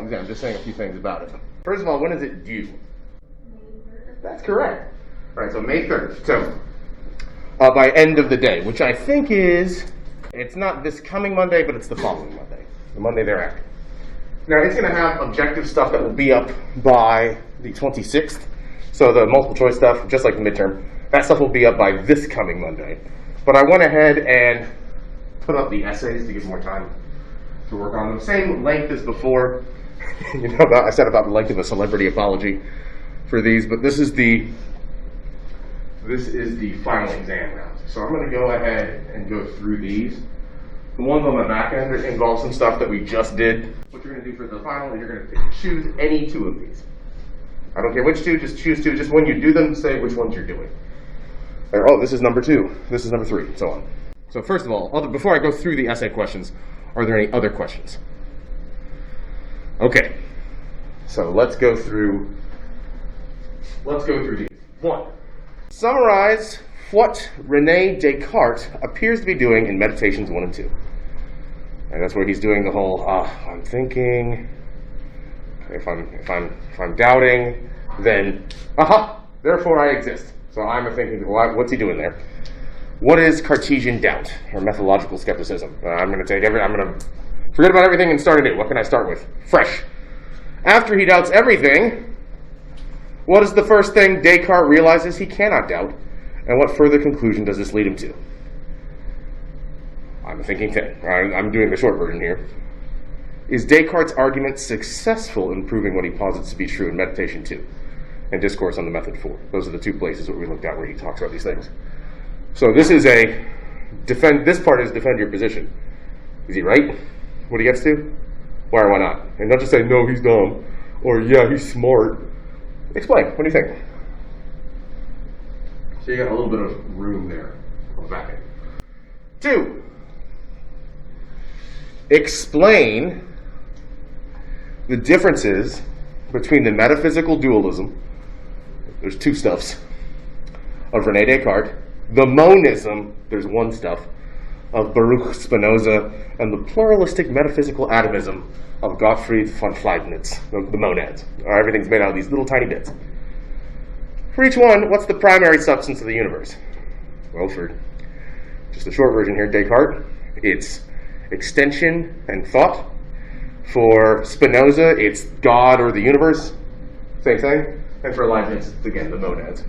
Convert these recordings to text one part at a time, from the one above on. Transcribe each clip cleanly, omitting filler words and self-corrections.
exam, just saying a few things about it. First of all, when is it due? That's correct. All right, so May 3rd. So by end of the day, which I think is, it's not this coming Monday, but it's the following Monday, the Monday thereafter. Now, it's going to have objective stuff that will be up by the 26th. So the multiple choice stuff, just like the midterm, that stuff will be up by this coming Monday. But I went ahead and put up the essays to give more time to work on them. Same length as before. I said about the length of a celebrity apology for these, but this is the final exam round. So I'm going to go ahead and go through these. The ones on the back end involve some stuff that we just did. What you're going to do for the final is you're going to choose any two of these. I don't care which two, just choose two. Just when you do them, say which ones you're doing. Oh, this is number 2. This is number 3, and so on. So first of all, before I go through the essay questions, are there any other questions? Okay. So let's go through these. 1. Summarize what René Descartes appears to be doing in Meditations 1 and 2. And that's where he's doing the whole, I'm thinking, if I'm doubting, then, therefore I exist. So I'm thinking, what's he doing there? What is Cartesian doubt, or methodological skepticism? I'm going to forget about everything and start anew. What can I start with? Fresh. After he doubts everything, what is the first thing Descartes realizes he cannot doubt? And what further conclusion does this lead him to? I'm a thinking thing. I'm doing the short version here. Is Descartes' argument successful in proving what he posits to be true in Meditation 2 and Discourse on the Method 4? Those are the two places that we looked at where he talks about these things. So this is this part is defend your position. Is he right? What he gets to? Why or why not? And not just say, no, he's dumb, or yeah, he's smart. Explain. What do you think? So you got a little bit of room there on the back end. 2. Explain the differences between the metaphysical dualism, there's 2 stuffs, of René Descartes, the monism, there's 1 stuff, of Baruch Spinoza, and the pluralistic metaphysical atomism of Gottfried von Leibniz, the monads. Everything's made out of these little tiny bits. For each one, what's the primary substance of the universe? Well, for just the short version here, Descartes, it's extension and thought. For Spinoza, it's God or the universe. Same thing. And for Leibniz, it's again the monads.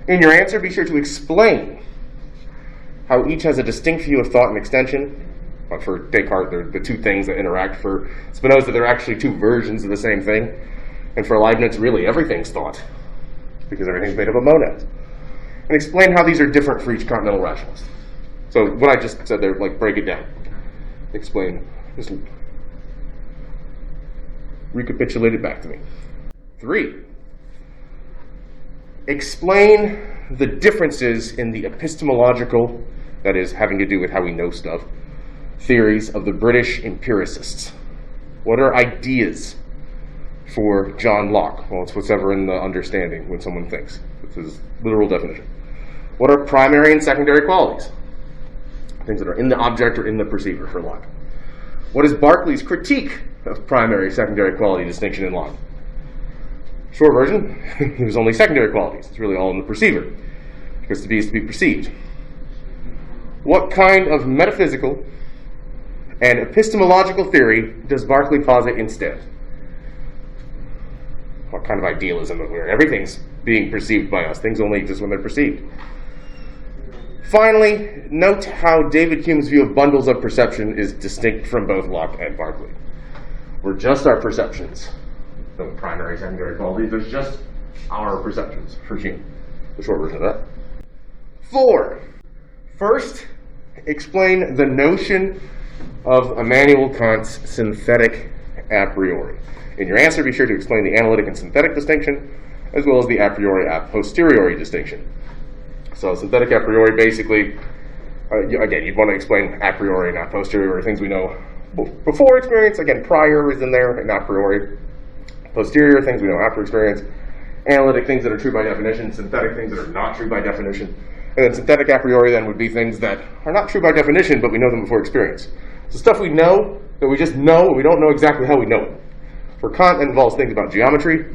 In your answer, be sure to explain how each has a distinct view of thought and extension. But for Descartes, they're the 2 things that interact. For Spinoza, they're actually 2 versions of the same thing. And for Leibniz, really, everything's thought, because everything's made up of monads. And explain how these are different for each continental rationalist. So what I just said there, break it down. Explain. Just recapitulate it back to me. 3. Explain the differences in the epistemological, that is, having to do with how we know stuff, theories of the British empiricists. What are ideas for John Locke? Well, it's whatever in the understanding when someone thinks. This is literal definition. What are primary and secondary qualities? Things that are in the object or in the perceiver for Locke. What is Berkeley's critique of primary, secondary quality distinction in Locke? Short version, it was only secondary qualities. It's really all in the perceiver, because to be is to be perceived. What kind of metaphysical and epistemological theory does Berkeley posit instead? What kind of idealism, where everything's being perceived by us? Things only exist when they're perceived. Finally, note how David Hume's view of bundles of perception is distinct from both Locke and Berkeley. We're just our perceptions. No primary, secondary qualities. There's just our perceptions for Hume. The short version of that. 4. First, explain the notion of Immanuel Kant's synthetic a priori. In your answer, be sure to explain the analytic and synthetic distinction, as well as the a priori a posteriori distinction. So synthetic a priori, basically, again, you'd want to explain a priori and a posteriori, things we know before experience. Again, prior is in there, and a priori. Posterior, things we know after experience. Analytic, things that are true by definition. Synthetic, things that are not true by definition. And then synthetic a priori then would be things that are not true by definition, but we know them before experience. So stuff we know, that we just know, and we don't know exactly how we know it. For Kant, it involves things about geometry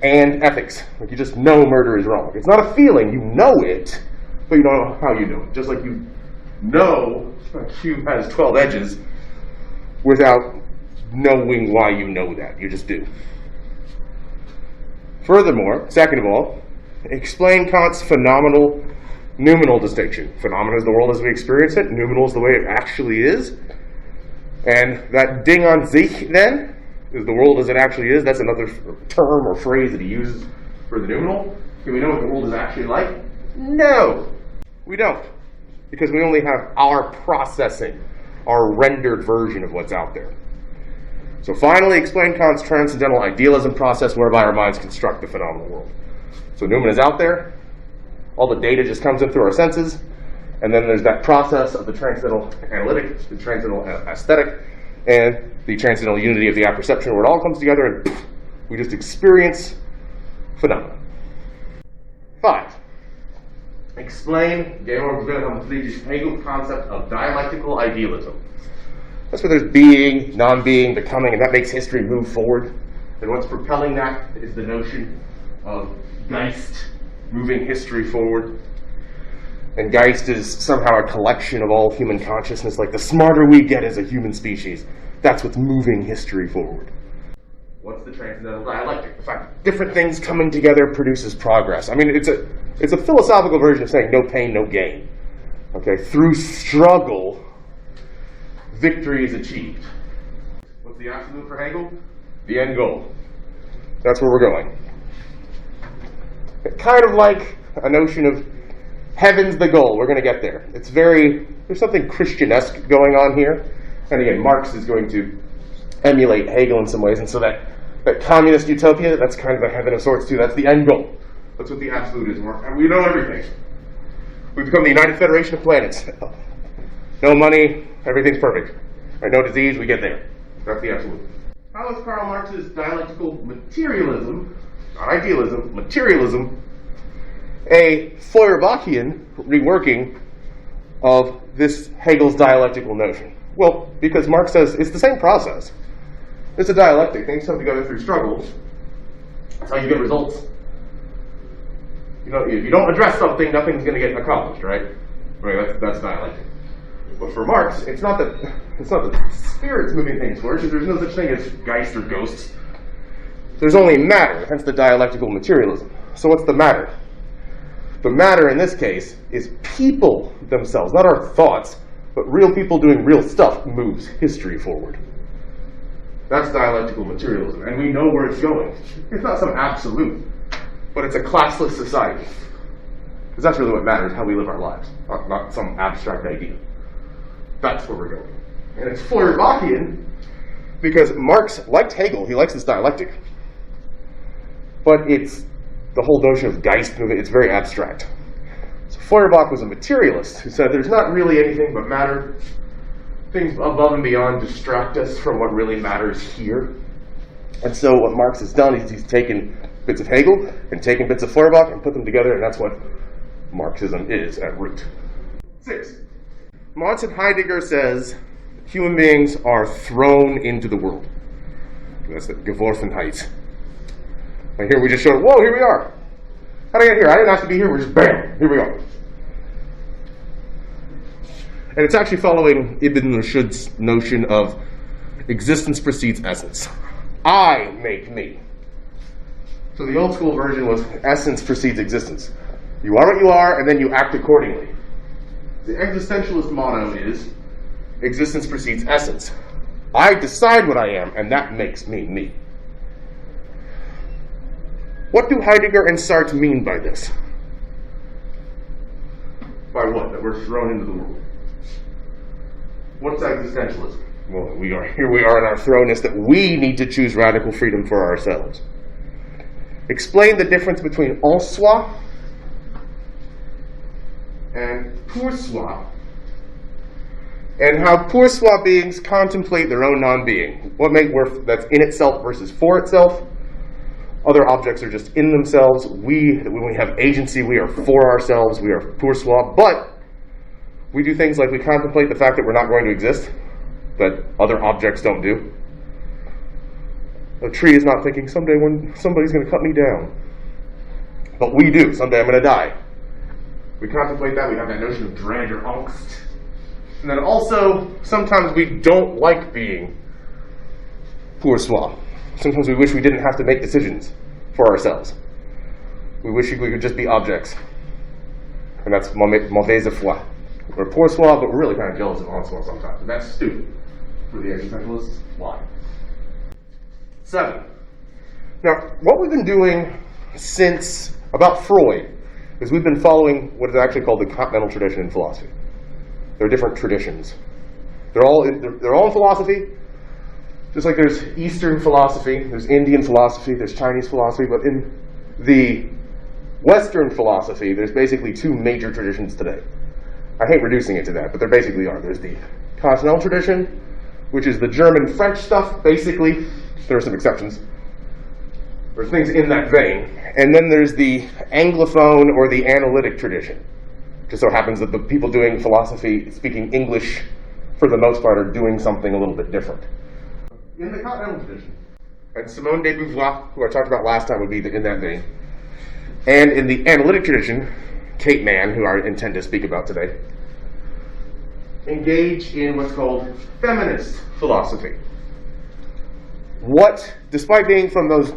and ethics. Like, you just know murder is wrong. It's not a feeling, you know it, but you don't know how you know it. Just like you know a cube has 12 edges without knowing why you know that. You just do. Furthermore, second of all, explain Kant's phenomenal noumenal distinction. Phenomena is the world as we experience it. Noumenal is the way it actually is. And that Ding an sich, then, is the world as it actually is. That's another term or phrase that he uses for the noumenal. Can we know what the world is actually like? No, we don't. Because we only have our processing, our rendered version of what's out there. So finally, explain Kant's transcendental idealism process whereby our minds construct the phenomenal world. So noumen is out there. All the data just comes in through our senses. And then there's that process of the transcendental analytic, the transcendental aesthetic, and the transcendental unity of the apperception, where it all comes together and poof, we just experience phenomena. 5. Explain Hegel's concept of dialectical idealism. That's where there's being, non-being, becoming, and that makes history move forward. And what's propelling that is the notion of Geist, moving history forward. And Geist is somehow a collection of all human consciousness. Like, the smarter we get as a human species, that's what's moving history forward. What's the transcendental dialectic? The fact that different things coming together produces progress. I mean, it's a philosophical version of saying no pain, no gain. Okay, through struggle, victory is achieved. What's the absolute for Hegel? The end goal. That's where we're going. Kind of like a notion of heaven's the goal. We're going to get there. There's something Christian-esque going on here. And again, Marx is going to emulate Hegel in some ways. And so that communist utopia, that's kind of a heaven of sorts too. That's the end goal. That's what the absolute is. And we know everything. We become the United Federation of Planets. No money, everything's perfect. Right, no disease, we get there. That's the absolute. How is Karl Marx's dialectical materialism, not idealism, materialism, a Feuerbachian reworking of this Hegel's dialectical notion? Well, because Marx says it's the same process. It's a dialectic. Things come together through struggle. That's how you get results. You know, if you don't address something, nothing's going to get accomplished, right? Right. That's dialectic. But for Marx, it's not that spirits moving things forward, because there's no such thing as Geist or ghosts. There's only matter, hence the dialectical materialism. So what's the matter? The matter in this case is people themselves, not our thoughts, but real people doing real stuff moves history forward. That's dialectical materialism, and we know where it's going. It's not some absolute, but it's a classless society. Because that's really what matters, how we live our lives, not some abstract idea. That's where we're going. And it's Feuerbachian because Marx liked Hegel, he likes this dialectic. But it's the whole notion of Geist movement, it's very abstract. So Feuerbach was a materialist who said there's not really anything but matter. Things above and beyond distract us from what really matters here. And so what Marx has done is he's taken bits of Hegel and taken bits of Feuerbach and put them together, and that's what Marxism is at root. 6. Martin Heidegger says human beings are thrown into the world. That's the Geworfenheit. And here we just showed, whoa, here we are. How did I get here? I didn't have to be here. We're just bam, here we are. And it's actually following Ibn Rushd's notion of existence precedes essence. I make me. So the old school version was essence precedes existence. You are what you are, and then you act accordingly. The existentialist motto is existence precedes essence. I decide what I am, and that makes me me. What do Heidegger and Sartre mean by this? By what? That we're thrown into the world. What's existentialism? Well, here we are in our thrownness that we need to choose radical freedom for ourselves. Explain the difference between en soi and pour soi, and how pour soi beings contemplate their own non-being. That's in itself versus for itself. Other objects are just in themselves. When we have agency, we are for ourselves, we are pour soi, but we do things like we contemplate the fact that we're not going to exist, that other objects don't do. A tree is not thinking, someday when somebody's going to cut me down. But we do. Someday I'm going to die. We contemplate that. We have that notion of dread or angst. And then also, sometimes we don't like being pour soi. Sometimes we wish we didn't have to make decisions for ourselves. We wish we could just be objects. And that's mauvaise foi. We're pour soi, but we're really kind of jealous of en soi sometimes. And that's stupid for the existentialists. Why? 7. Now, what we've been doing since about Freud is we've been following what is actually called the continental tradition in philosophy. There are different traditions. They're all in philosophy. Just like there's Eastern philosophy, there's Indian philosophy, there's Chinese philosophy, but in the Western philosophy, there's basically 2 major traditions today. I hate reducing it to that, but there basically are. There's the continental tradition, which is the German-French stuff, basically. There are some exceptions. There's things in that vein. And then there's the Anglophone or the analytic tradition. Just so happens that the people doing philosophy, speaking English, for the most part, are doing something a little bit different. In the continental tradition, and Simone de Beauvoir, who I talked about last time, would be in that vein. And in the analytic tradition, Kate Mann, who I intend to speak about today, engage in what's called feminist philosophy. What, despite being from those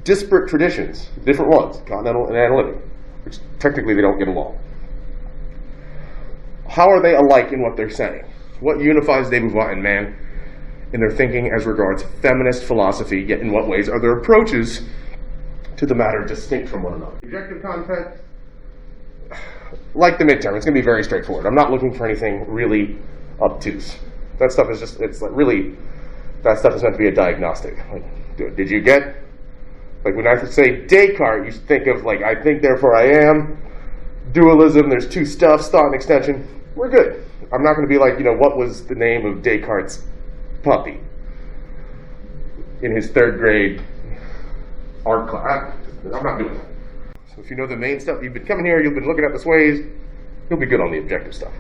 disparate traditions, different ones, continental and analytic, which technically they don't get along, how are they alike in what they're saying? What unifies de Beauvoir and Mann in their thinking as regards feminist philosophy, yet in what ways are their approaches to the matter distinct from one another? Objective content, like the midterm, it's going to be very straightforward. I'm not looking for anything really obtuse. That stuff is just, it's like really, that stuff is meant to be a diagnostic. Like, did you get, like when I say Descartes, you think of like, I think therefore I am, dualism, there's 2 stuffs, thought and extension. We're good. I'm not going to be like, what was the name of Descartes' puppy in his 3rd grade art class. I'm not doing that. So if you know the main stuff, you've been coming here, you've been looking at the sways, you'll be good on the objective stuff.